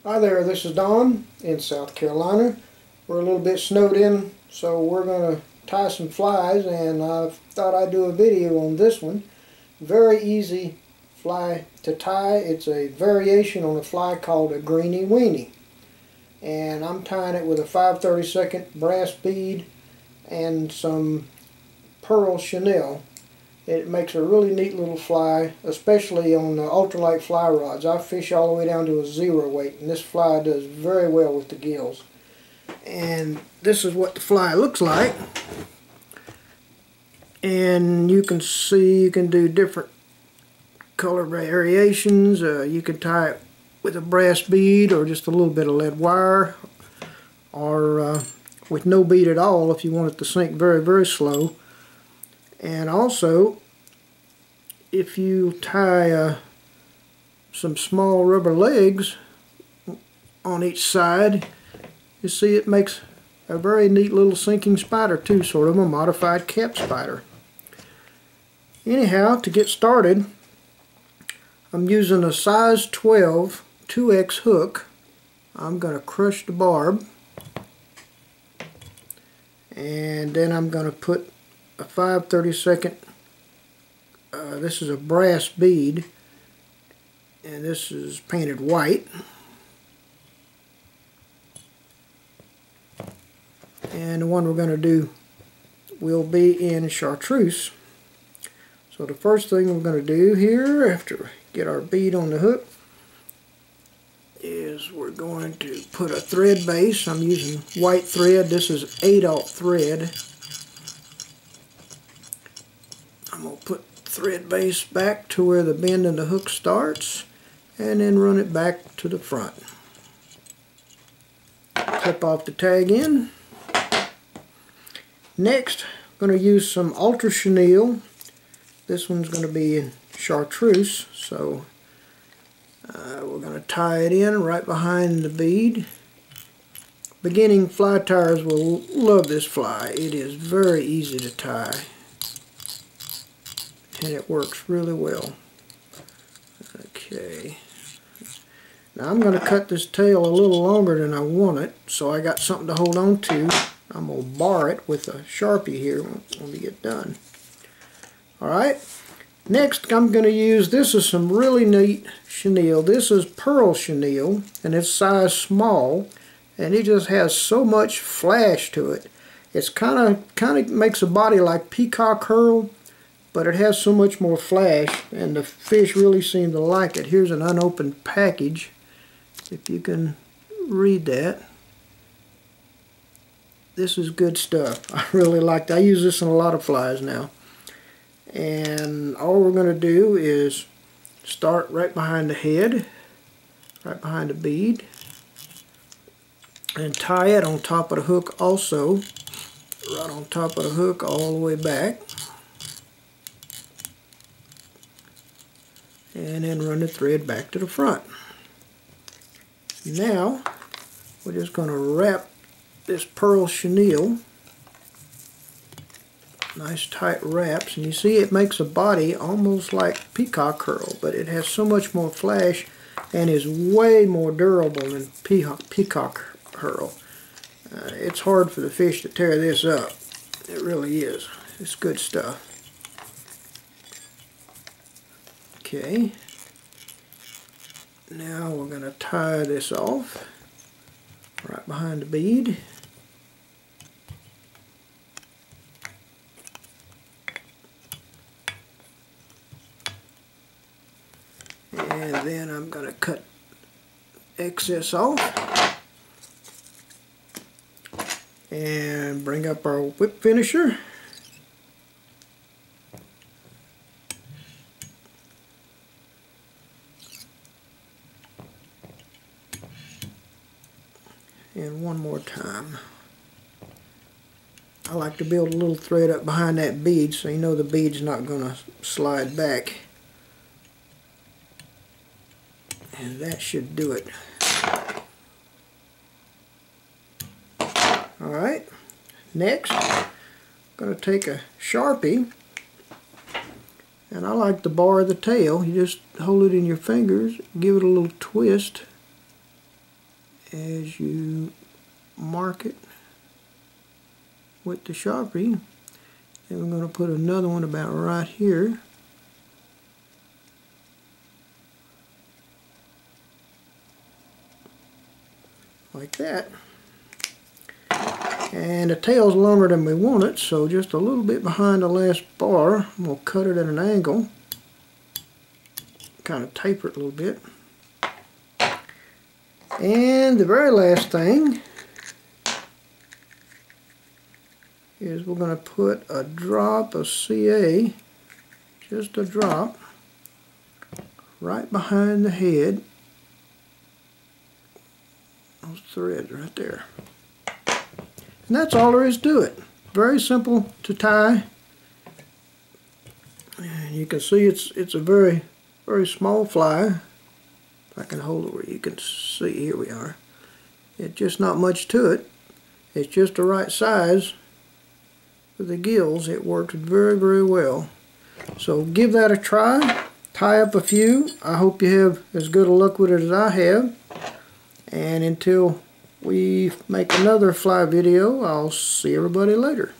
Hi there, this is Don in South Carolina. We're a little bit snowed in, so we're going to tie some flies, and I thought I'd do a video on this one. Very easy fly to tie. It's a variation on a fly called a Greenie-Weenie. And I'm tying it with a 5/32 brass bead and some pearl chenille. It makes a really neat little fly, especially on the ultralight fly rods. I fish all the way down to a 0 weight, and this fly does very well with the gills. And this is what the fly looks like. And you can see you can do different color variations. You can tie it with a brass bead or just a little bit of lead wire, or with no bead at all if you want it to sink very, very slow. And also, if you tie some small rubber legs on each side, you see it makes a very neat little sinking spider too, sort of a modified cap spider. Anyhow, to get started, I'm using a size 12 2X hook. I'm going to crush the barb, and then I'm going to put a 5/32. This is a brass bead, and this is painted white. And the one we're going to do will be in chartreuse. So the first thing we're going to do here, after we get our bead on the hook, is we're going to put a thread base. I'm using white thread. This is 8/0 thread. I'm going to put thread base back to where the bend in the hook starts, and then run it back to the front. Clip off the tag end. Next, I'm going to use some ultra chenille. This one's going to be in chartreuse, so we're going to tie it in right behind the bead. Beginning fly tiers will love this fly. It is very easy to tie, and it works really well. Okay. Now I'm going to cut this tail a little longer than I want it, so I got something to hold on to. I'm going to bar it with a Sharpie here when we get done. Alright, next I'm going to use, this is some really neat chenille. This is pearl chenille, and it's size small, and it just has so much flash to it. It's kind of makes a body like peacock herl, but it has so much more flash, and the fish really seem to like it. Here's an unopened package, if you can read that. This is good stuff. I really like that. I use this in a lot of flies now. And all we're going to do is start right behind the head, right behind the bead, and tie it on top of the hook also, right on top of the hook all the way back. And then run the thread back to the front. Now we're just going to wrap this pearl chenille, nice tight wraps, and you see it makes a body almost like peacock herl, but it has so much more flash and is way more durable than peacock herl. It's hard for the fish to tear this up. It really is. It's good stuff. Okay, now we're going to tie this off right behind the bead. And then I'm going to cut excess off and bring up our whip finisher. And one more time. I like to build a little thread up behind that bead so you know the bead's not going to slide back. And that should do it. Alright, next I'm going to take a Sharpie, and I like to bar the tail. You just hold it in your fingers, give it a little twist, as you mark it with the Sharpie. And we're going to put another one about right here. Like that. And the tail's longer than we want it, so just a little bit behind the last bar. We'll cut it at an angle. Kind of taper it a little bit. And the very last thing is we're going to put a drop of CA, just a drop, right behind the head. Those threads right there. And that's all there is to it. Very simple to tie. And you can see it's a very small fly. If I can hold it where you can see, here we are. It's just not much to it. It's just the right size for the gills. It works very well. So give that a try. Tie up a few. I hope you have as good a luck with it as I have. And until we make another fly video, I'll see everybody later.